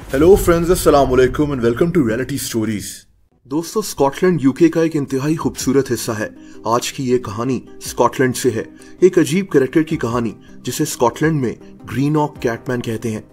Hello friends, अस्सलाम वालेकुम and welcome to reality stories. दोस्तों, स्कॉटलैंड यूके का एक इंतहाई खूबसूरत हिस्सा है। आज की ये कहानी स्कॉटलैंड से है, एक अजीब कैरेक्टर की कहानी जिसे स्कॉटलैंड में ग्रीनॉक कैटमैन कहते हैं।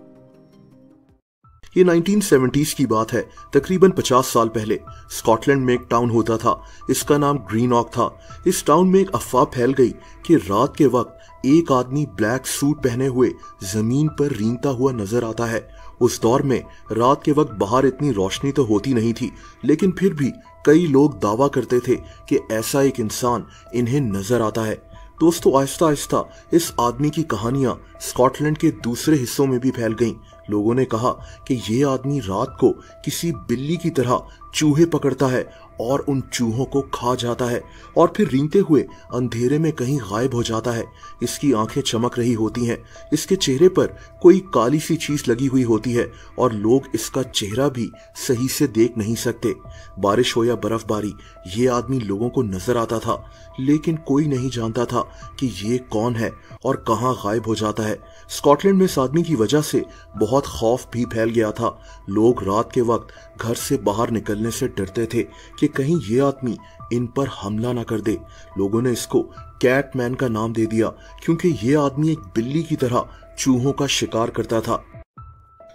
ये 1970s की बात है। तकरीबन 50 साल पहले स्कॉटलैंड में एक टाउन होता था। इसका नाम ग्रीनॉक था। इस टाउन में एक अफवाह फैल गई कि रात के वक्त एक आदमी ब्लैक सूट पहने हुए जमीन पर रेंगता हुआ नजर आता है। उस दौर में रात के वक्त बाहर इतनी रोशनी तो होती नहीं थी, लेकिन फिर भी कई लोग दावा करते थे कि ऐसा एक इंसान इन्हें नजर आता है। दोस्तों, आहिस्ता आहिस्ता इस आदमी की कहानियां स्कॉटलैंड के दूसरे हिस्सों में भी फैल गईं। लोगों ने कहा कि ये आदमी रात को किसी बिल्ली की तरह चूहे पकड़ता है और उन चूहों को खा जाता है और फिर रेंगते हुए अंधेरे में कहीं गायब हो जाता है। इसकी आंखें चमक रही होती हैं, इसके चेहरे पर कोई काली सी चीज लगी हुई होती है और लोग इसका चेहरा भी सही से देख नहीं सकते। बारिश हो या बर्फबारी, ये आदमी लोगों को नजर आता था, लेकिन कोई नहीं जानता था कि ये कौन है और कहां गायब हो जाता है। स्कॉटलैंड में इस आदमी की वजह से बहुत खौफ भी फैल गया था। लोग रात के वक्त घर से बाहर निकलने से डरते थे कि कहीं ये आदमी इन पर हमला ना कर दे। लोगों ने इसको कैटमैन का नाम दे दिया क्योंकि ये आदमी एक बिल्ली की तरह चूहों का शिकार करता था।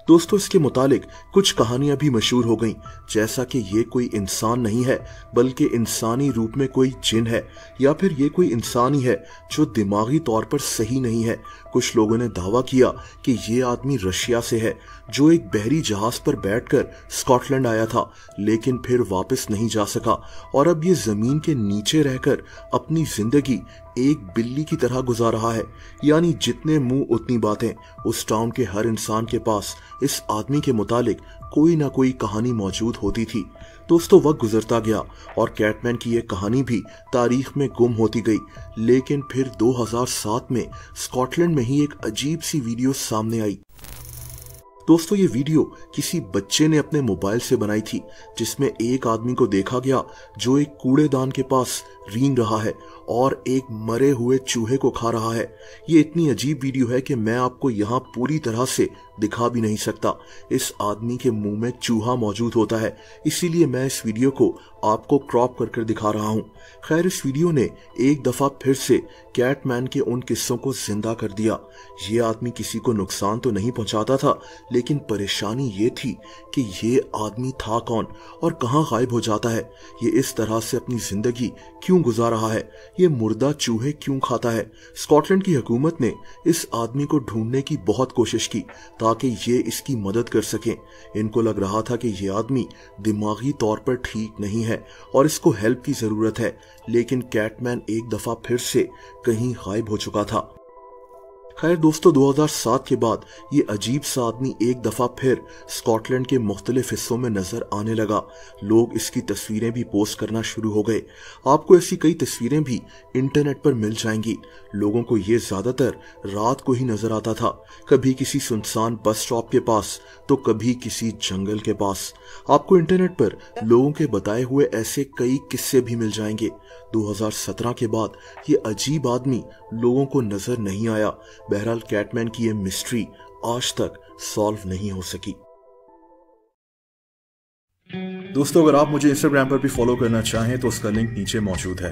दोस्तों, इसके मुतालिक कुछ कहानियां भी मशहूर हो गईं, जैसा कि ये कोई इंसान नहीं है बल्कि इंसानी रूप में कोई जिन है, या फिर ये कोई इंसान ही है जो दिमागी तौर पर सही नहीं है। कुछ लोगों ने दावा किया कि ये आदमी रशिया से है जो एक बहरी जहाज पर बैठकर स्कॉटलैंड आया था, लेकिन फिर वापस नहीं जा सका और अब ये जमीन के नीचे रहकर अपनी जिंदगी एक बिल्ली की तरह गुजार रहा है। यानी जितने मुंह उतनी बातें। उस टाउन के हर इंसान के पास इस आदमी के मुतालिक कोई ना कोई कहानी मौजूद होती थी। दोस्तों, वक्त गुजरता गया और कैटमैन की यह कहानी भी तारीख में गुम होती गई, लेकिन फिर 2007 में स्कॉटलैंड में ही एक अजीब सी वीडियो सामने आई। दोस्तों, ये वीडियो किसी बच्चे ने अपने मोबाइल से बनाई थी, जिसमें एक आदमी को देखा गया जो एक कूड़ेदान के पास रेंग रहा है और एक मरे हुए चूहे को खा रहा है। ये इतनी अजीब वीडियो है कि मैं आपको यहाँ पूरी तरह से दिखा भी नहीं सकता। इस आदमी के मुंह में चूहा मौजूद होता है, इसीलिए मैं इस वीडियो को आपको क्रॉप कर दिखा रहा हूँ। खैर, इस वीडियो ने एक दफा फिर से कैटमैन के उन किस्सों को जिंदा कर दिया। ये आदमी किसी को नुकसान तो नहीं पहुंचाता था, लेकिन परेशानी ये थी कि ये आदमी था कौन और कहां गायब हो जाता है। ये इस तरह से अपनी जिंदगी क्यों गुजार रहा है, ये मुर्दा चूहे क्यों खाता है। स्कॉटलैंड की हुकूमत ने इस आदमी को ढूंढने की बहुत कोशिश की ताकि ये इसकी मदद कर सकें। इनको लग रहा था कि ये आदमी दिमागी तौर पर ठीक नहीं है और इसको हेल्प की जरूरत है, लेकिन कैटमैन एक दफा फिर से कहीं गायब हो चुका था। खैर दोस्तों, 2007 के बाद ये अजीब सा आदमी एक दफा फिर स्कॉटलैंड के मुख्तलिफ हिस्सों में नजर आने लगा। लोग इसकी तस्वीरें भी पोस्ट करना शुरू हो गए। आपको ऐसी कई तस्वीरें भी इंटरनेट पर मिल जाएंगी। लोगों को ये ज्यादातर रात को ही नजर आता था, कभी किसी सुनसान बस स्टॉप के पास तो कभी किसी जंगल के पास। आपको इंटरनेट पर लोगों के बताए हुए ऐसे कई किस्से भी मिल जाएंगे। 2017 के बाद ये अजीब आदमी लोगों को नजर नहीं आया। बहरहाल, कैटमैन की ये मिस्ट्री आज तक सॉल्व नहीं हो सकी। दोस्तों, अगर आप मुझे इंस्टाग्राम पर भी फॉलो करना चाहें तो उसका लिंक नीचे मौजूद है।